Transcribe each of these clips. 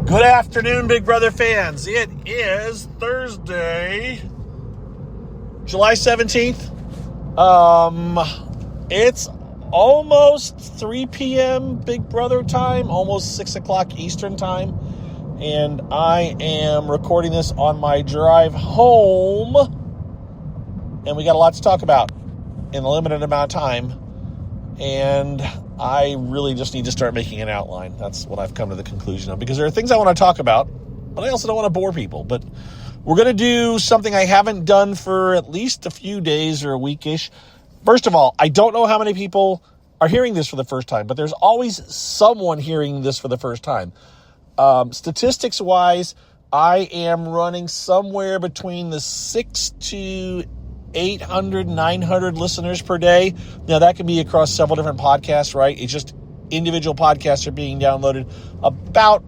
Good afternoon, Big Brother fans. It is Thursday, July 17th. It's almost 3 p.m. Big Brother time, almost 6 o'clock Eastern time. And I am recording this on my drive home. And we got a lot to talk about in a limited amount of time. And I really just need to start making an outline. That's what I've come to the conclusion of. Because there are things I want to talk about, but I also don't want to bore people. But we're going to do something I haven't done for at least a few days or a weekish. First of all, I don't know how many people are hearing this for the first time, but there's always someone hearing this for the first time. Statistics-wise, I am running somewhere between the 600 to 800, 900 listeners per day. Now, that can be across several different podcasts, right? It's just individual podcasts are being downloaded about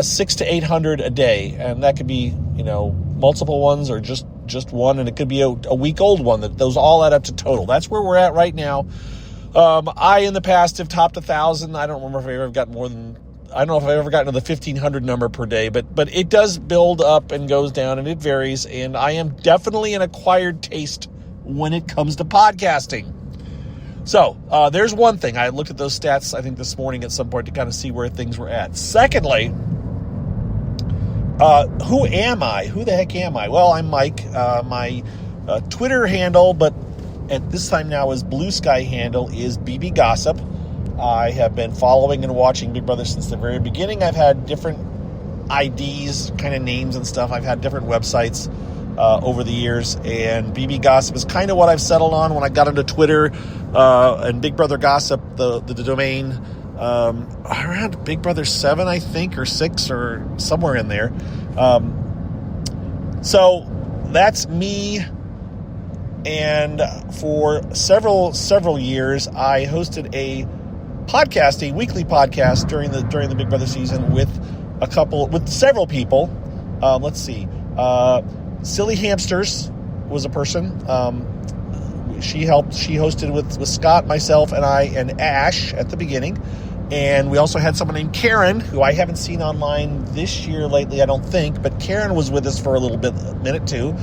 600 to 800 a day. And that could be, multiple ones or just one. And it could be a week-old one. Those all add up to total. That's where we're at right now. I, in the past, have topped 1,000. I don't remember if I've ever got more than... I don't know if I've ever gotten to the 1,500 number per day, but it does build up and goes down, and it varies, and I am definitely an acquired taste when it comes to podcasting. So, there's one thing. I looked at those stats, I think, this morning at some point to kind of see where things were at. Secondly, who am I? Who the heck am I? Well, I'm Mike. My Twitter handle, but at this time now is Blue Sky handle, is BB Gossip. I have been following and watching Big Brother since the very beginning. I've had different IDs, kind of names and stuff. I've had different websites over the years, and BB Gossip is kind of what I've settled on when I got into Twitter, and Big Brother Gossip, the domain, around Big Brother 7, I think, or 6, or somewhere in there. So that's me. And for several years, I hosted a weekly podcast during the Big Brother season with several people. Let's see. Silly Hamsters was a person. She hosted with Scott, myself, and I, and Ash at the beginning. And we also had someone named Karen, who I haven't seen online this year lately, I don't think, but Karen was with us for a minute too.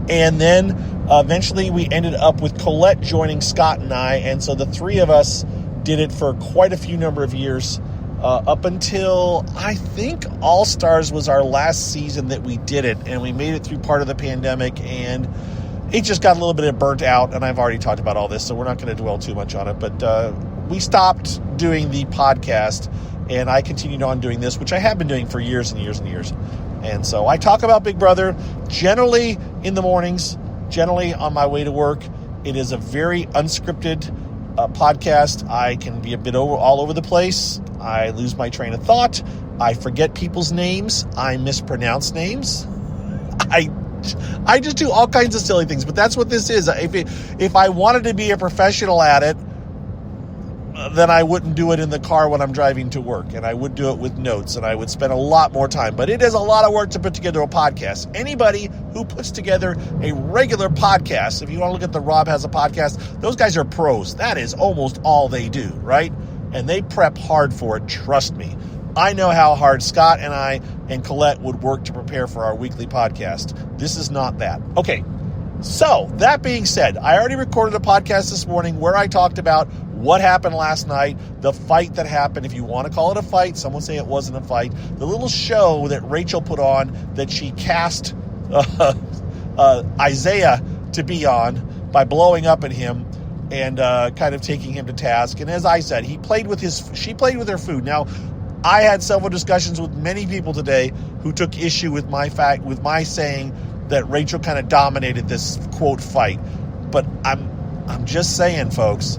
And then eventually we ended up with Colette joining Scott and I, and so the three of us did it for quite a few number of years, up until I think All Stars was our last season that we did it, and we made it through part of the pandemic, and it just got a little bit burnt out, and I've already talked about all this, so we're not going to dwell too much on it, but we stopped doing the podcast, and I continued on doing this, which I have been doing for years and years and years. And so I talk about Big Brother generally in the mornings, generally on my way to work. It is a very unscripted podcast. I can be a bit all over the place. I lose my train of thought. I forget people's names. I mispronounce names. I just do all kinds of silly things, but that's what this is. If I wanted to be a professional at it, then I wouldn't do it in the car when I'm driving to work, and I would do it with notes, and I would spend a lot more time. But it is a lot of work to put together a podcast. Anybody who puts together a regular podcast, if you want to look at the Rob Has a Podcast, those guys are pros. That is almost all they do, right? And they prep hard for it, trust me. I know how hard Scott and I and Colette would work to prepare for our weekly podcast. This is not that. Okay, so that being said, I already recorded a podcast this morning where I talked about what happened last night, the fight that happened, if you want to call it a fight. Some would say it wasn't a fight. The little show that Rachel put on that she cast Isaiah to be on by blowing up at him and kind of taking him to task. And as I said, she played with her food. Now, I had several discussions with many people today who took issue with my saying that Rachel kind of dominated this quote fight. But I'm just saying, folks,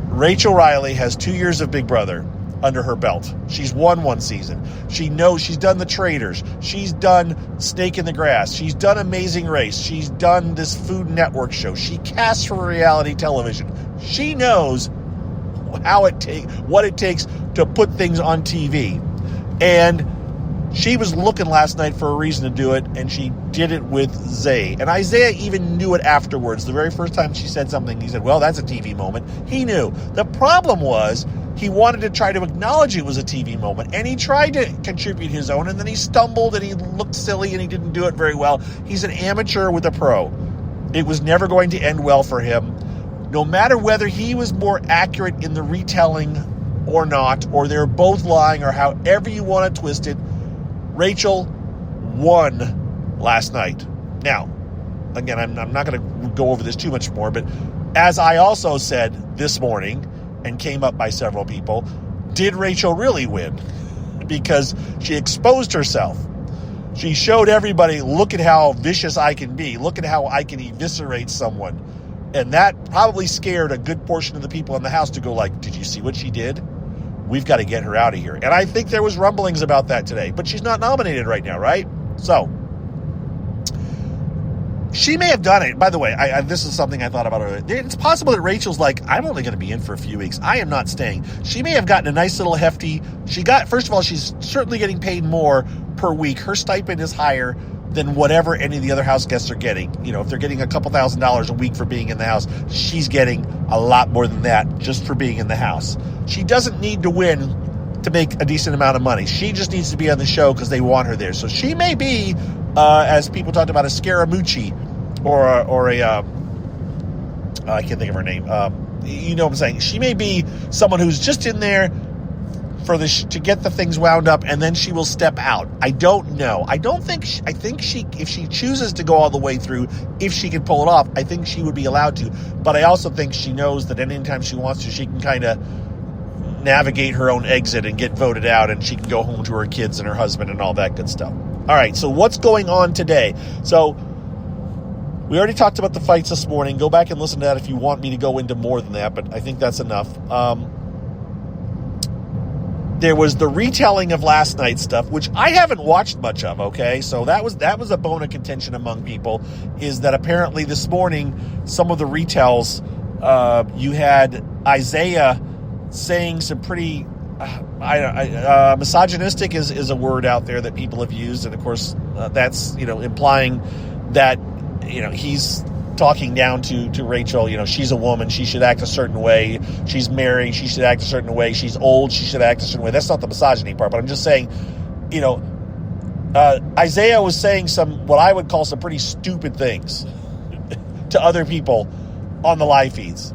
Rachel Riley has 2 years of Big Brother under her belt. She's won one season. She knows she's done The Traitors. She's done Snake in the Grass. She's done Amazing Race. She's done this Food Network show. She casts for reality television. She knows what it takes to put things on TV. And She was looking last night for a reason to do it, and she did it with Zay. And Isaiah even knew it afterwards. The very first time she said something, he said, well, that's a TV moment. He knew. The problem was he wanted to try to acknowledge it was a TV moment, and he tried to contribute his own, and then he stumbled, and he looked silly, and he didn't do it very well. He's an amateur with a pro. It was never going to end well for him. No matter whether he was more accurate in the retelling or not, or they're both lying, or however you want to twist it, Rachel won last night. Now, again, I'm not going to go over this too much more, but as I also said this morning, and came up by several people, did Rachel really win? Because she exposed herself. She showed everybody, look at how vicious I can be. Look at how I can eviscerate someone. And that probably scared a good portion of the people in the house to go like, did you see what she did? We've got to get her out of here. And I think there was rumblings about that today. But she's not nominated right now, right? So, she may have done it. By the way, this is something I thought about earlier. It's possible that Rachel's like, I'm only going to be in for a few weeks. I am not staying. She may have gotten a nice little hefty. First of all, she's certainly getting paid more per week. Her stipend is higher than whatever any of the other house guests are getting. You know, if they're getting a couple $1,000s a week for being in the house, she's getting a lot more than that just for being in the house. She doesn't need to win to make a decent amount of money. She just needs to be on the show because they want her there. So she may be, as people talked about, a Scaramucci or a I can't think of her name. You know what I'm saying? She may be someone who's just in there for to get the things wound up, and then she will step out. I don't know. I think if she chooses to go all the way through, if she can pull it off, I think she would be allowed to. But I also think she knows that anytime she wants to, she can kind of navigate her own exit and get voted out, and she can go home to her kids and her husband and all that good stuff. All right, so what's going on today? So we already talked about the fights this morning. Go back and listen to that if you want me to go into more than that, but I think that's enough. There was the retelling of last night's stuff, which I haven't watched much of, okay? So that was a bone of contention among people, is that apparently this morning, some of the retells, you had Isaiah saying some pretty, misogynistic is a word out there that people have used, and of course, that's, implying that, he's talking down to Rachel. She's a woman, she should act a certain way. She's married, she should act a certain way. She's old, she should act a certain way. That's not the misogyny part, but I'm just saying, Isaiah was saying what I would call some pretty stupid things to other people on the live feeds,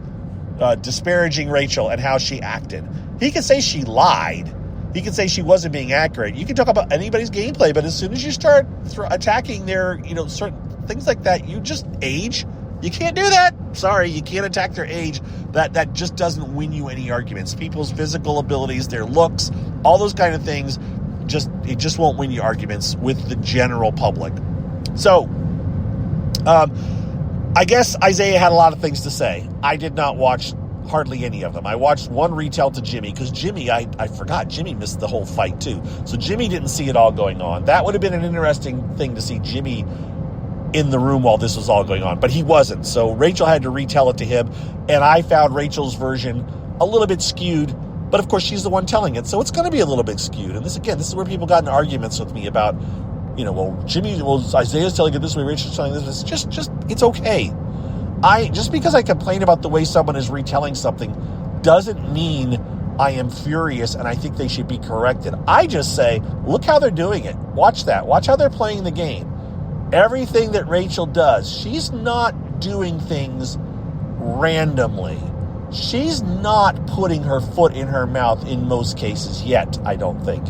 disparaging Rachel and how she acted. He could say she lied. He could say she wasn't being accurate. You can talk about anybody's gameplay, but as soon as you start attacking their, certain things like that, you just age. You can't do that. Sorry, you can't attack their age. That just doesn't win you any arguments. People's physical abilities, their looks, all those kind of things, it just won't win you arguments with the general public. So, I guess Isaiah had a lot of things to say. I did not watch hardly any of them. I watched one retell to Jimmy, because Jimmy, I forgot, Jimmy missed the whole fight too. So Jimmy didn't see it all going on. That would have been an interesting thing to see Jimmy in the room while this was all going on, but he wasn't. So Rachel had to retell it to him, and I found Rachel's version a little bit skewed, but of course she's the one telling it, so it's going to be a little bit skewed. And this is where people got in arguments with me about, Isaiah's telling it this way, Rachel's telling it this way. It's just, it's okay. Just because I complain about the way someone is retelling something doesn't mean I am furious and I think they should be corrected. I just say, look how they're doing it. Watch that. Watch how they're playing the game. Everything that Rachel does, she's not doing things randomly. She's not putting her foot in her mouth in most cases yet, I don't think.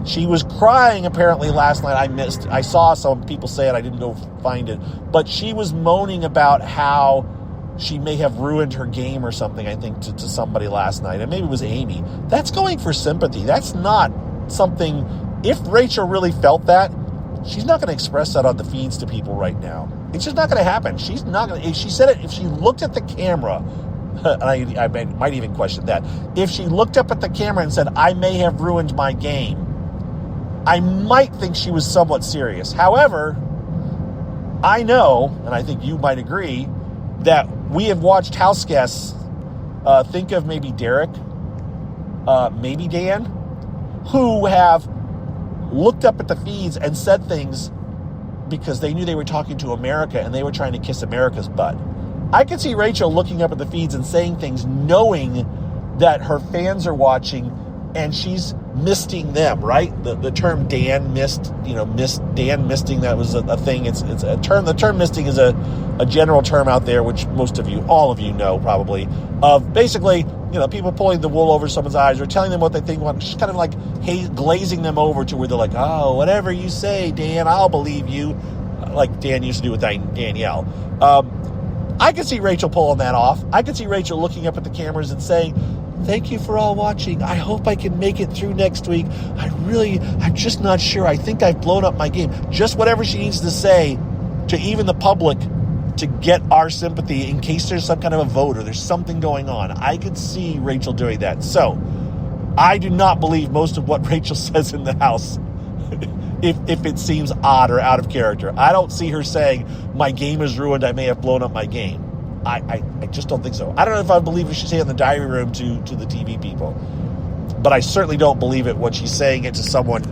She was crying apparently last night. I saw some people say it. I didn't go find it. But she was moaning about how she may have ruined her game or something, I think, to somebody last night. And maybe it was Amy. That's going for sympathy. That's not something... If Rachel really felt that, she's not going to express that on the feeds to people right now. It's just not going to happen. She's not going to... If she said it, if she looked at the camera... And I might even question that. If she looked up at the camera and said, I may have ruined my game, I might think she was somewhat serious. However, I know, and I think you might agree, that we have watched house guests, think of maybe Derek, maybe Dan, who have looked up at the feeds and said things because they knew they were talking to America and they were trying to kiss America's butt. I could see Rachel looking up at the feeds and saying things knowing that her fans are watching and she's misting them, right? The term Dan missed, Dan misting, that was a thing. It's a term. The term misting is a general term out there, which all of you know probably, of basically, people pulling the wool over someone's eyes or telling them what they think, just kind of like glazing them over to where they're like, oh, whatever you say, Dan, I'll believe you, like Dan used to do with Danielle. I could see Rachel pulling that off. I could see Rachel looking up at the cameras and saying, thank you for all watching. I hope I can make it through next week. I'm just not sure. I think I've blown up my game. Just whatever she needs to say to even the public to get our sympathy in case there's some kind of a vote or there's something going on. I could see Rachel doing that. So I do not believe most of what Rachel says in the house if it seems odd or out of character. I don't see her saying, my game is ruined, I may have blown up my game. I just don't think so. I don't know if I believe what she's saying in the diary room to the TV people, but I certainly don't believe it when she's saying it to someone.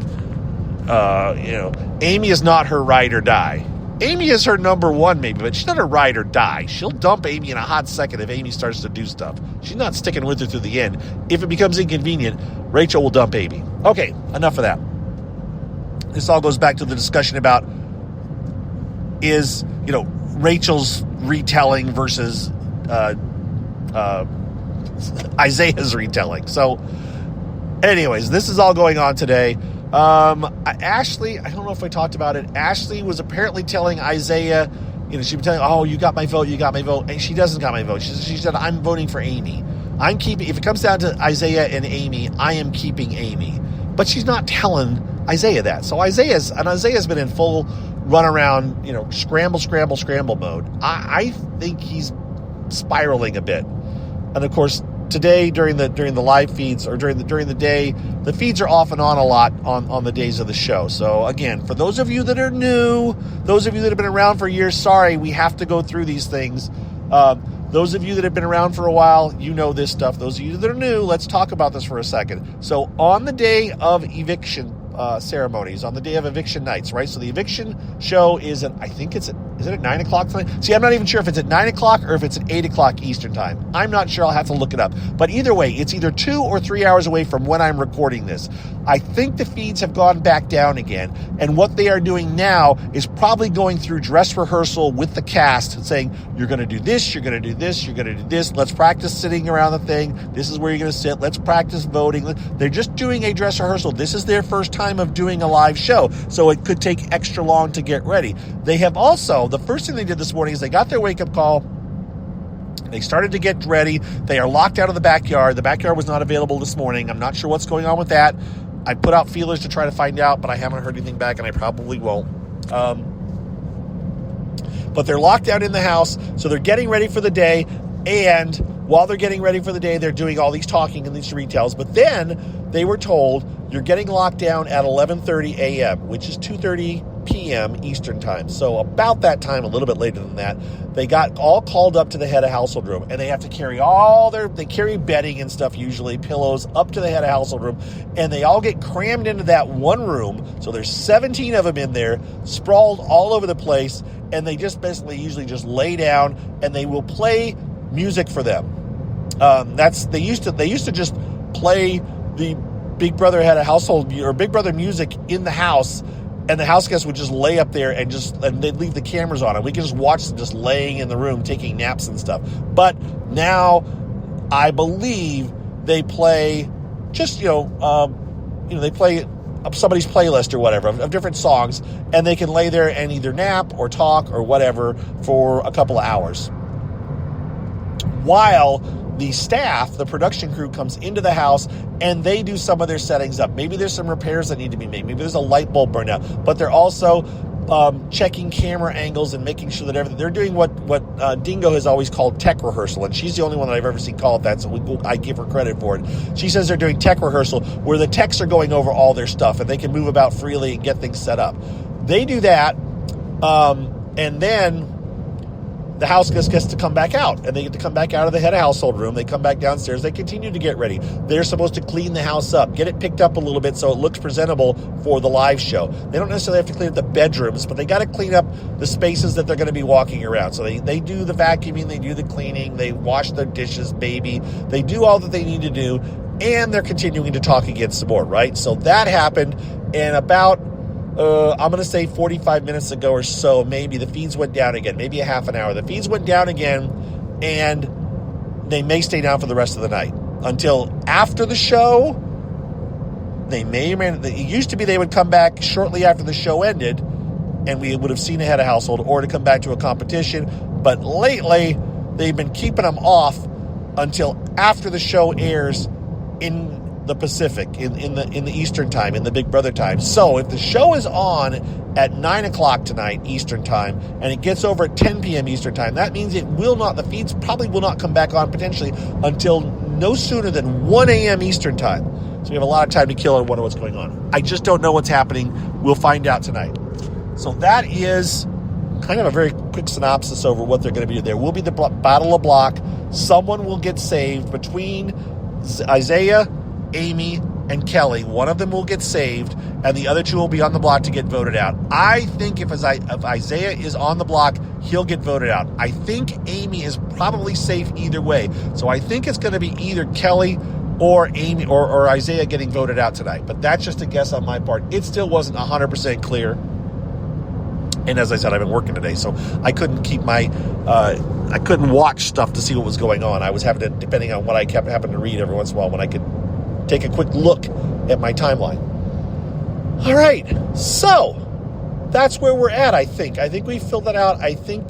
Amy is not her ride or die. Amy is her number one maybe, but she's not a ride or die. She'll dump Amy in a hot second if Amy starts to do stuff. She's not sticking with her through the end. If it becomes inconvenient, Rachel will dump Amy. Okay, enough of that. This all goes back to the discussion about Rachel's retelling versus Isaiah's retelling. So anyways, this is all going on today. Ashley, I don't know if I talked about it. Ashley was apparently telling Isaiah, she'd been telling, oh, you got my vote. And she doesn't got my vote. She said, I'm voting for Amy. If it comes down to Isaiah and Amy, I am keeping Amy. But she's not telling Isaiah that. So Isaiah's been in full run around, scramble mode. I think he's spiraling a bit. And of course, today during the live feeds or during the day, the feeds are off and on a lot on the days of the show. So again, for those of you that are new, those of you that have been around for years, sorry, we have to go through these things. Those of you that have been around for a while, you know this stuff. Those of you that are new, let's talk about this for a second. So on the day of eviction ceremonies, on the day of eviction nights, right? So the eviction show is at, is it at 9 o'clock tonight? See, I'm not even sure if it's at 9 o'clock or if it's at 8 o'clock Eastern time. I'm not sure. I'll have to look it up. But either way, it's either 2 or 3 hours away from when I'm recording this. I think the feeds have gone back down again. And what they are doing now is probably going through dress rehearsal with the cast saying, you're going to do this, you're going to do this, you're going to do this. Let's practice sitting around the thing. This is where you're going to sit. Let's practice voting. They're just doing a dress rehearsal. This is their first time of doing a live show. So it could take extra long to get ready. They have also, the first thing they did this morning is they got their wake-up call. They started to get ready. They are locked out of the backyard. The backyard was not available this morning. I'm not sure what's going on with that. I put out feelers to try to find out, but I haven't heard anything back, and I probably won't. But they're locked out in the house, so they're getting ready for the day, and while they're getting ready for the day, they're doing all these talking and these retells. But then they were told, you're getting locked down at 11:30 a.m., which is 2:30 p.m. Eastern time. So about that time, a little bit later than that, they got all called up to the head of household room, and they have to carry they carry bedding and stuff, usually pillows, up to the head of household room, and they all get crammed into that one room. So there's 17 of them in there, sprawled all over the place, and they just basically usually just lay down, and they will play music for them. They used to just play the Big Brother had a household or Big Brother music in the house, and the house guests would just lay up there and they'd leave the cameras on, and we could just watch them just laying in the room taking naps and stuff. But now I believe they play just they play somebody's playlist or whatever of different songs, and they can lay there and either nap or talk or whatever for a couple of hours while the staff, the production crew, comes into the house and they do some of their settings up. Maybe there's some repairs that need to be made. Maybe there's a light bulb burned out. But they're also checking camera angles and making sure that everything. They're doing what Dingo has always called tech rehearsal, and she's the only one that I've ever seen call it that. So I give her credit for it. She says they're doing tech rehearsal where the techs are going over all their stuff and they can move about freely and get things set up. They do that, and then the house gets to come back out, and they get to come back out of the head of household room. They come back downstairs. They continue to get ready. They're supposed to clean the house up, get it picked up a little bit so it looks presentable for the live show. They don't necessarily have to clean up the bedrooms, but they got to clean up the spaces that they're going to be walking around. So they do the vacuuming, they do the cleaning, they wash their dishes, baby. They do all that they need to do, and they're continuing to talk again some more, right? So that happened, and about I'm going to say 45 minutes ago or so, maybe the feeds went down again, maybe a half an hour. The feeds went down again, and they may stay down for the rest of the night until after the show. It used to be they would come back shortly after the show ended, and we would have seen a head of household, or to come back to a competition. But lately, they've been keeping them off until after the show airs in the Pacific, in the Eastern time, in the Big Brother time. So if the show is on at 9 o'clock tonight Eastern time, and it gets over at 10 p.m. Eastern time, that means the feeds probably will not come back on potentially until no sooner than 1 a.m. Eastern time. So we have a lot of time to kill and wonder what's going on. I just don't know what's happening. We'll find out tonight. So that is kind of a very quick synopsis over what they're going to be. There will be the Battle of Block. Someone will get saved between Isaiah, Amy, and Kelly. One of them will get saved, and the other two will be on the block to get voted out. I think if Isaiah is on the block, he'll get voted out. I think Amy is probably safe either way. So I think it's going to be either Kelly or Amy or Isaiah getting voted out tonight. But that's just a guess on my part. It still wasn't 100% clear. And as I said, I've been working today, so I couldn't keep I couldn't watch stuff to see what was going on. I was having to, depending on what I kept having to read every once in a while, when I could take a quick look at my timeline. All right, so that's where we're at. I think we filled that out. I think,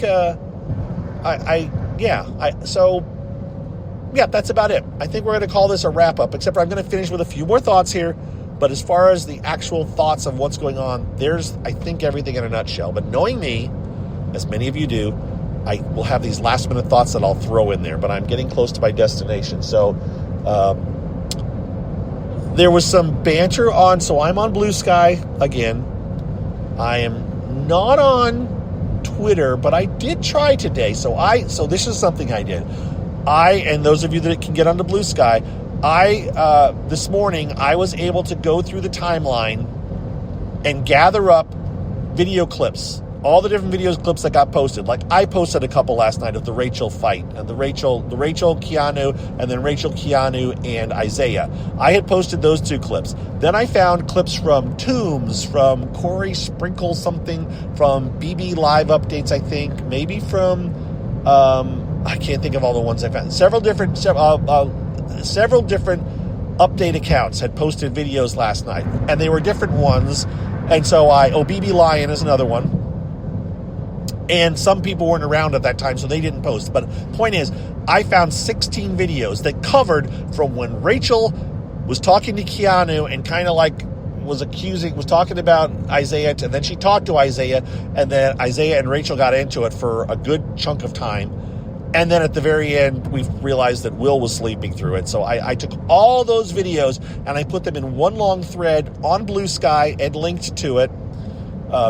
that's about it. I think we're going to call this a wrap up. Except for I'm going to finish with a few more thoughts here. But as far as the actual thoughts of what's going on, there's, I think, everything in a nutshell. But knowing me, as many of you do, I will have these last-minute thoughts that I'll throw in there. But I'm getting close to my destination. So there was some banter on, so I'm on Blue Sky again. I am not on Twitter, but I did try today. So this is something I did. And those of you that can get onto Blue Sky, this morning, I was able to go through the timeline and gather up video clips, all the different clips that got posted. Like, I posted a couple last night of the Rachel fight, and the Rachel, Keanu, and then Rachel, Keanu, and Isaiah. I had posted those two clips. Then I found clips from Toombs, from Corey Sprinkle something, from BB Live Updates, I think, maybe from, I can't think of all the ones I found. Several different update accounts had posted videos last night, and they were different ones. And so BB Lion is another one. And some people weren't around at that time, so they didn't post. But point is, I found 16 videos that covered from when Rachel was talking to Keanu and kind of like was talking about Isaiah, and then she talked to Isaiah, and then Isaiah and Rachel got into it for a good chunk of time. And then at the very end, we realized that Will was sleeping through it. So I took all those videos and I put them in one long thread on Blue Sky and linked to it.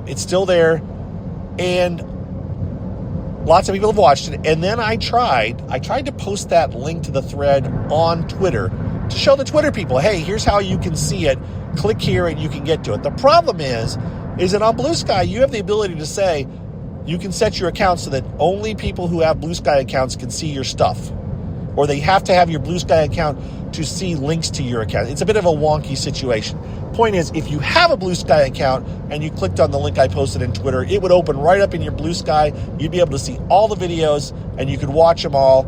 It's still there. And lots of people have watched it. And then I tried to post that link to the thread on Twitter to show the Twitter people, hey, here's how you can see it. Click here and you can get to it. The problem is that on Blue Sky, you have the ability to say, you can set your account so that only people who have Blue Sky accounts can see your stuff. Or they have to have your Blue Sky account to see links to your account. It's a bit of a wonky situation. Point is, if you have a Blue Sky account and you clicked on the link I posted in Twitter, it would open right up in your Blue Sky. You'd be able to see all the videos and you could watch them all,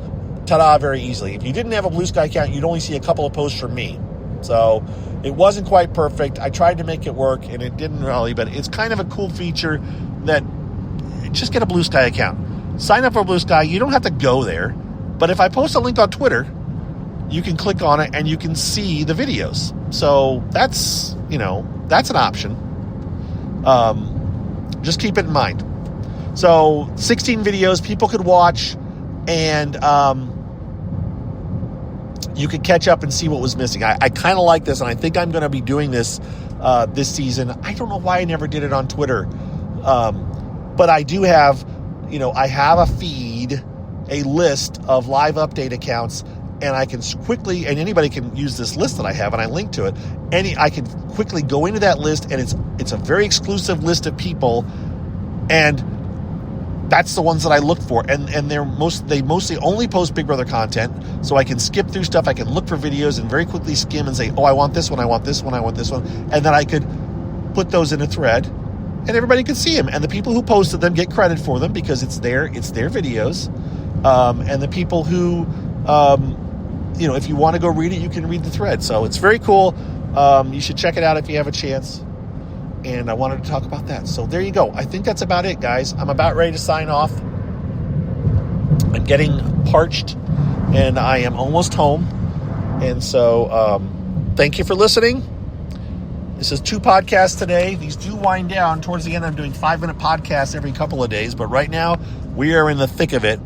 ta-da, very easily. If you didn't have a Blue Sky account, you'd only see a couple of posts from me. So it wasn't quite perfect. I tried to make it work and it didn't really, but it's kind of a cool feature that just get a Blue Sky account. Sign up for Blue Sky. You don't have to go there. But if I post a link on Twitter, you can click on it and you can see the videos. So that's an option. Just keep it in mind. So 16 videos people could watch, and you could catch up and see what was missing. I kind of like this, and I think I'm going to be doing this this season. I don't know why I never did it on Twitter. But I do have, I have a feed a list of live update accounts, and I can quickly, and anybody can use this list that I have, and I link to it. I can quickly go into that list, and it's a very exclusive list of people, and that's the ones that I look for. And they mostly only post Big Brother content, so I can skip through stuff. I can look for videos and very quickly skim and say, oh, I want this one, I want this one, I want this one, and then I could put those in a thread, and everybody can see them. And the people who posted them get credit for them because it's their videos. And the people who, if you want to go read it, you can read the thread. So it's very cool. You should check it out if you have a chance. And I wanted to talk about that. So there you go. I think that's about it, guys. I'm about ready to sign off. I'm getting parched, and I am almost home. And so thank you for listening. This is 2 podcasts today. These do wind down. Towards the end, I'm doing 5-minute podcasts every couple of days. But right now, we are in the thick of it.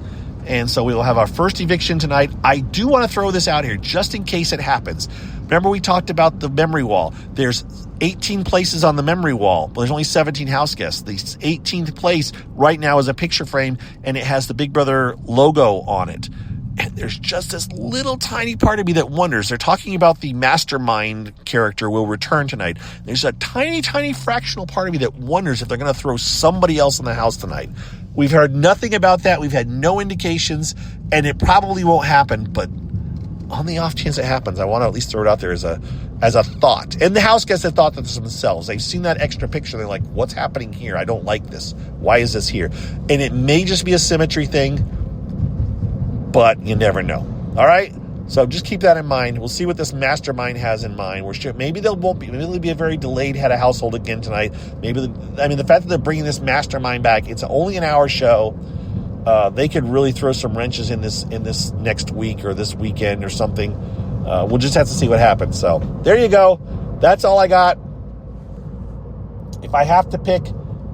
And so we will have our first eviction tonight. I do want to throw this out here just in case it happens. Remember we talked about the memory wall. There's 18 places on the memory wall. Well, there's only 17 house guests. The 18th place right now is a picture frame, and it has the Big Brother logo on it. And there's just this little tiny part of me that wonders. They're talking about the mastermind character will return tonight. There's a tiny, tiny fractional part of me that wonders if they're going to throw somebody else in the house tonight. We've heard nothing about that. We've had no indications, and it probably won't happen. But on the off chance it happens, I want to at least throw it out there as a thought. And the house guests have thought that themselves. They've seen that extra picture. They're like, what's happening here? I don't like this. Why is this here? And it may just be a symmetry thing, but you never know. All right? So just keep that in mind. We'll see what this mastermind has in mind. Maybe there'll be a very delayed head of household again tonight. The fact that they're bringing this mastermind back, it's only an hour show. They could really throw some wrenches in this next week or this weekend or something. We'll just have to see what happens. So there you go. That's all I got. If I have to pick,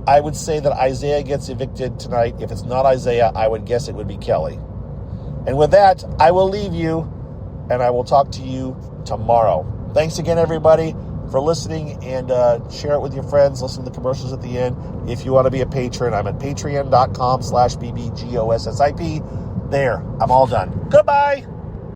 I would say that Isaiah gets evicted tonight. If it's not Isaiah, I would guess it would be Kelly. And with that, I will leave you, and I will talk to you tomorrow. Thanks again, everybody, for listening, and share it with your friends. Listen to the commercials at the end. If you want to be a patron, I'm at patreon.com/bbgossip. There, I'm all done. Goodbye.